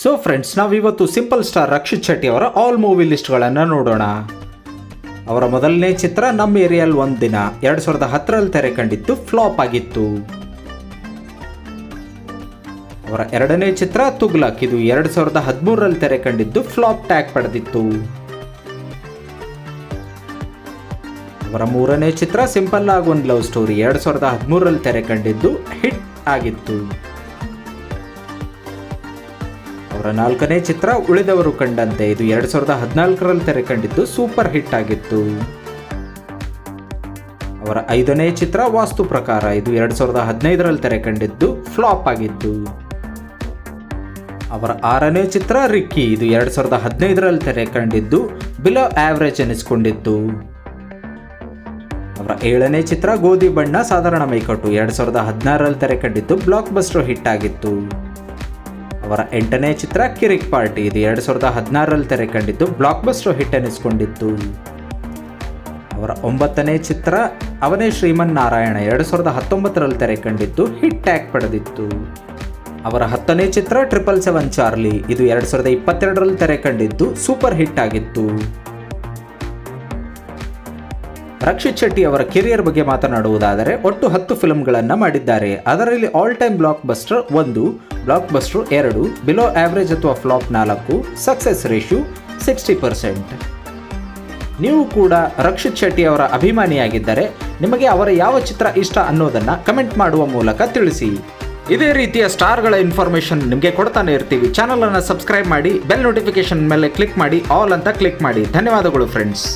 So friends, ನಾವಿವತ್ತು simple star Rakshit Shetty ಅವರ all movie ಲಿಸ್ಟ್ಗಳನ್ನು ನೋಡೋಣ. ಅವರ ಮೊದಲನೇ ಚಿತ್ರ ನಮ್ಮ ಏರಿಯಲ್ ಒಂದು ದಿನ 2010ರಲ್ಲಿ ತೆರೆ ಕಂಡಿದ್ದು ಫ್ಲಾಪ್ ಆಗಿತ್ತು. ಅವರ ಎರಡನೇ ಚಿತ್ರ ತುಗ್ಲಕ್, ಇದು 2013ರಲ್ಲಿ ತೆರೆ ಕಂಡಿದ್ದು ಫ್ಲಾಪ್ ಟ್ಯಾಗ್ ಪಡೆದಿತ್ತು. ಅವರ ಮೂರನೇ ಚಿತ್ರ ಸಿಂಪಲ್ ಆಗಿ ಒಂದು ಲವ್ ಸ್ಟೋರಿ 2013ರಲ್ಲಿ ತೆರೆ ಕಂಡಿದ್ದು ಹಿಟ್ ಆಗಿತ್ತು. ಅವರ ನಾಲ್ಕನೇ ಚಿತ್ರ ಉಳಿದವರು ಕಂಡಂತೆ, ಇದು 2014ರಲ್ಲಿ ತೆರೆ ಕಂಡಿದ್ದು ಸೂಪರ್ ಹಿಟ್ ಆಗಿತ್ತು. ಅವರ ಐದನೇ ಚಿತ್ರ ವಾಸ್ತು ಪ್ರಕಾರ, ಇದು 2015ರಲ್ಲಿ ತೆರೆ ಕಂಡಿದ್ದು ಫ್ಲಾಪ್ ಆಗಿತ್ತು. ಅವರ ಆರನೇ ಚಿತ್ರ ರಿಕ್ಕಿ, ಇದು 2015ರಲ್ಲಿ ತೆರೆ ಕಂಡಿದ್ದು ಬಿಲೋ ಆವರೇಜ್ ಎನಿಸಿಕೊಂಡಿತ್ತು. ಅವರ ಏಳನೇ ಚಿತ್ರ ಗೋಧಿ ಬಣ್ಣ ಸಾಧಾರಣ ಮೈಕಟ್ಟು 2016ರಲ್ಲಿ ತೆರೆ ಕಂಡಿದ್ದು ಬ್ಲಾಕ್ ಬಸ್ಟರ್ ಹಿಟ್ ಆಗಿತ್ತು. ಅವರ ಎಂಟನೇ ಚಿತ್ರ ಕಿರಿಕ್ ಪಾರ್ಟಿ, ಇದು 2016ರಲ್ಲಿ ತೆರೆ ಕಂಡಿದ್ದು ಬ್ಲಾಕ್ ಬಸ್ಟರ್ ಹಿಟ್ ಎನಿಸಿಕೊಂಡಿತ್ತು. ಅವರ ಒಂಬತ್ತನೇ ಚಿತ್ರ ಅವನೇ ಶ್ರೀಮನ್ ನಾರಾಯಣ 2019ರಲ್ಲಿ ತೆರೆ ಕಂಡಿದ್ದು ಹಿಟ್ ಟ್ಯಾಗ್ ಪಡೆದಿತ್ತು. ಅವರ 10ನೇ ಚಿತ್ರ 777 ಚಾರ್ಲಿ, ಇದು 2022ರಲ್ಲಿ ತೆರೆ ಕಂಡಿದ್ದು ಸೂಪರ್ ಹಿಟ್ ಆಗಿತ್ತು. ರಕ್ಷಿತ್ ಶೆಟ್ಟಿ ಅವರ ಕೆರಿಯರ್ ಬಗ್ಗೆ ಮಾತನಾಡುವುದಾದರೆ ಒಟ್ಟು 10 ಫಿಲ್ಮ್ಗಳನ್ನು ಮಾಡಿದ್ದಾರೆ. ಅದರಲ್ಲಿ all time blockbuster 1, blockbuster 2, below average ಅಥವಾ ಫ್ಲಾಪ್ 4, ಸಕ್ಸೆಸ್ ರೇಷ್ಯೂ 60%. ನೀವು ಕೂಡ ರಕ್ಷಿತ್ ಶೆಟ್ಟಿ ಅವರ ಅಭಿಮಾನಿಯಾಗಿದ್ದರೆ ನಿಮಗೆ ಅವರ ಯಾವ ಚಿತ್ರ ಇಷ್ಟ ಅನ್ನೋದನ್ನು ಕಮೆಂಟ್ ಮಾಡುವ ಮೂಲಕ ತಿಳಿಸಿ. ಇದೇ ರೀತಿಯ ಸ್ಟಾರ್ಗಳ ಇನ್ಫಾರ್ಮೇಷನ್ ನಿಮಗೆ ಕೊಡ್ತಾನೆ ಇರ್ತೀವಿ. ಚಾನಲನ್ನು ಸಬ್ಸ್ಕ್ರೈಬ್ ಮಾಡಿ, ಬೆಲ್ ನೋಟಿಫಿಕೇಶನ್ ಮೇಲೆ ಕ್ಲಿಕ್ ಮಾಡಿ, ಆಲ್ ಅಂತ ಕ್ಲಿಕ್ ಮಾಡಿ. ಧನ್ಯವಾದಗಳು ಫ್ರೆಂಡ್ಸ್.